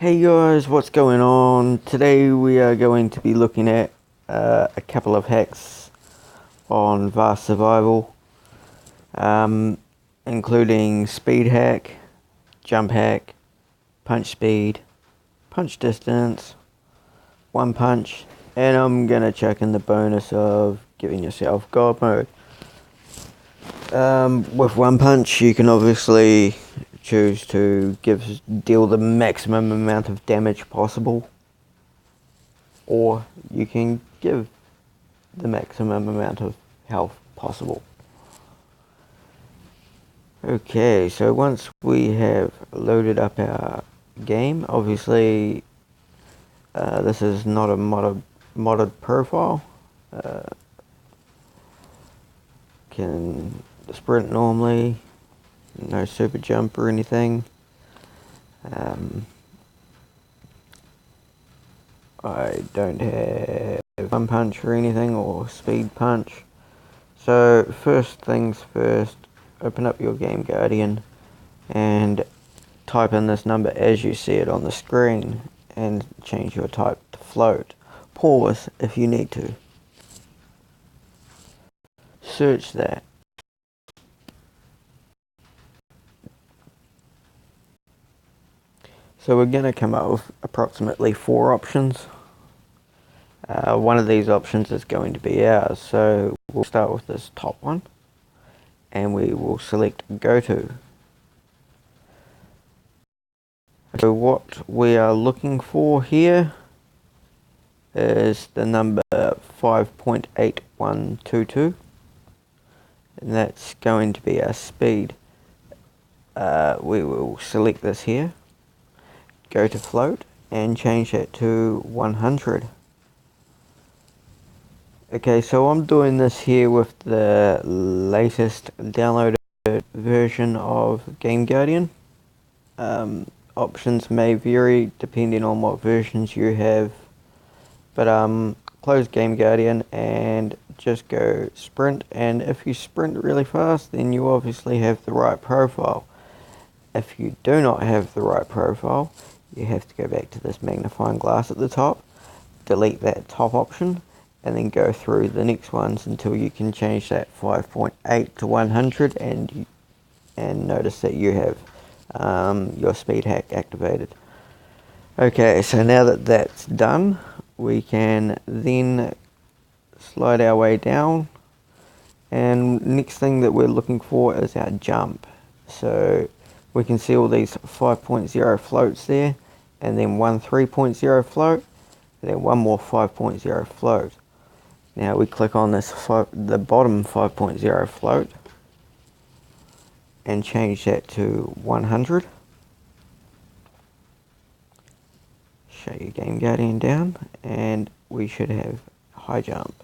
Hey guys, what's going on? Today we are going to be looking at a couple of hacks on Vast Survival, um, including speed hack, jump hack, punch speed, punch distance, one punch, and I'm gonna check in the bonus of giving yourself God mode. With one punch, you can obviously choose to deal the maximum amount of damage possible, or you can give the maximum amount of health possible. Okay, so once we have loaded up our game, obviously this is not a modded profile. Can sprint normally, no super jump or anything. I don't have one punch or anything, or speed punch. So first things first, open up your Game Guardian and type in this number as you see it on the screen and change your type to float. Pause if you need to. Search that. So we're going to come up with approximately 4 options. One of these options is going to be ours, so we'll start with this top one and we will select go to. So what we are looking for here is the number 5.8122, and that's going to be our speed. We will select this here, go to float and change that to 100. Okay, so I'm doing this here with the latest downloaded version of Game Guardian. Options may vary depending on what versions you have, but close Game Guardian and just go sprint, and if you sprint really fast then you obviously have the right profile. If you do not have the right profile, you have to go back to this magnifying glass at the top, delete that top option, and then go through the next ones until you can change that 5.8 to 100 and notice that you have your speed hack activated. Okay, so now that that's done, we can then slide our way down, and next thing that we're looking for is our jump. So we can see all these 5.0 floats there, and then one 3.0 float, and then one more 5.0 float. Now we click on the bottom 5.0 float and change that to 100. Show your Game Guardian down and we should have high jump.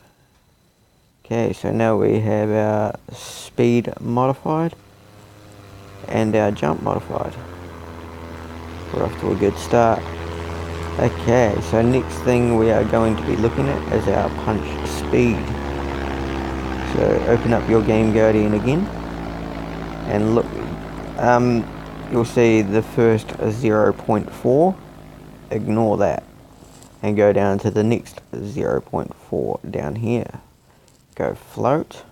Okay, so now we have our speed modified and our jump modified. We're off to a good start. Okay, so next thing we are going to be looking at is our punch speed. So open up your Game Guardian again and look, you'll see the first 0.4, ignore that and go down to the next 0.4 down here. Go float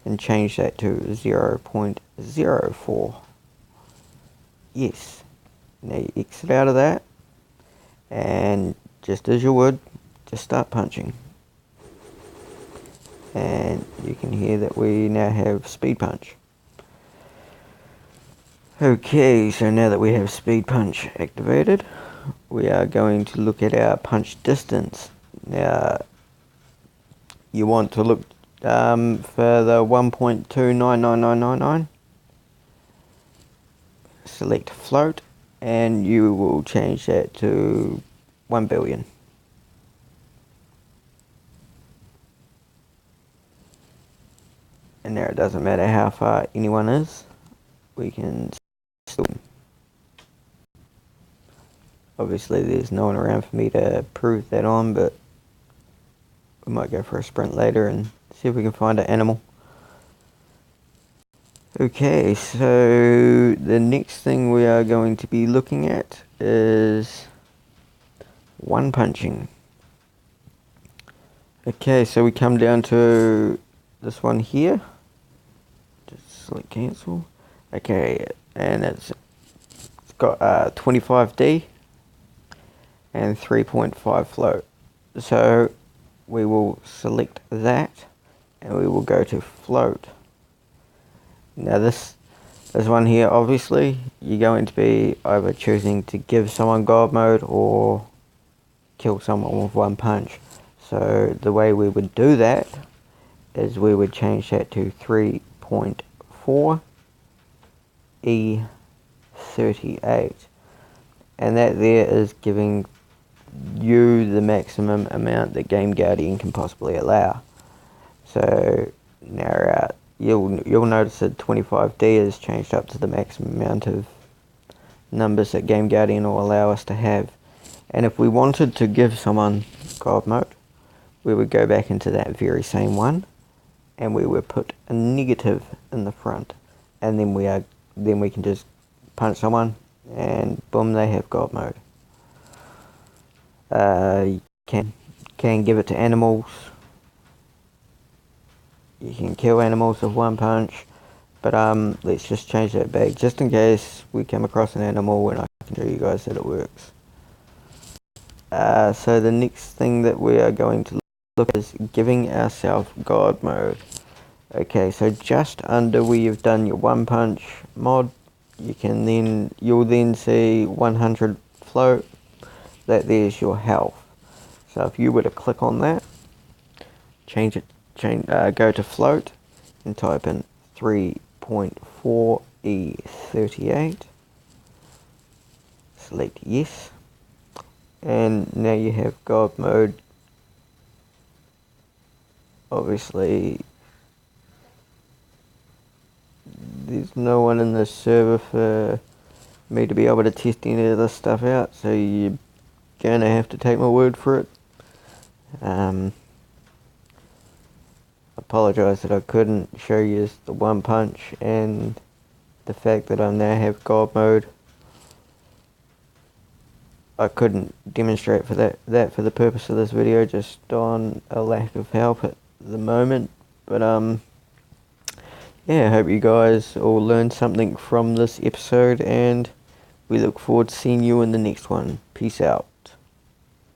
and change that to 0.04. Yes, now you exit out of that and just as you would, just start punching. And you can hear that we now have speed punch. Okay, so now that we have speed punch activated, we are going to look at our punch distance. Now, you want to look for the 1.299999. Select float, and you will change that to 1 billion. And there, it doesn't matter how far anyone is, we can still. Obviously there's no one around for me to prove that on, but we might go for a sprint later and see if we can find an animal. Okay, so the next thing we are going to be looking at is one punching. Okay, so we come down to this one here. Just select cancel. Okay, and it's got 25D and 3.5 float. So we will select that and we will go to float. Now this one here, obviously you're going to be either choosing to give someone God mode or kill someone with one punch. So the way we would do that is we would change that to 3.4 E38, and that there is giving you the maximum amount that Game Guardian can possibly allow. So now you'll notice that 25D is changed up to the maximum amount of numbers that Game Guardian will allow us to have. And if we wanted to give someone God mode, we would go back into that very same one and we would put a negative in the front, and then we can just punch someone and boom, they have God mode. You can give it to animals. You can kill animals with one punch, but let's just change that back just in case we come across an animal and I can show you guys that it works. So the next thing that we are going to look at is giving ourselves God mode. Okay, so just under where you've done your one punch mod, you'll then see 100 float. That there's your health. So if you were to click on that, go to float and type in 3.4 E38. Select yes, and now you have God mode. Obviously there's no one in the server for me to be able to test any of this stuff out, so you're gonna have to take my word for it. Apologise that I couldn't show you the one punch and the fact that I now have God mode. I couldn't demonstrate for that for the purpose of this video, just on a lack of help at the moment. But yeah, I hope you guys all learned something from this episode, and we look forward to seeing you in the next one. Peace out.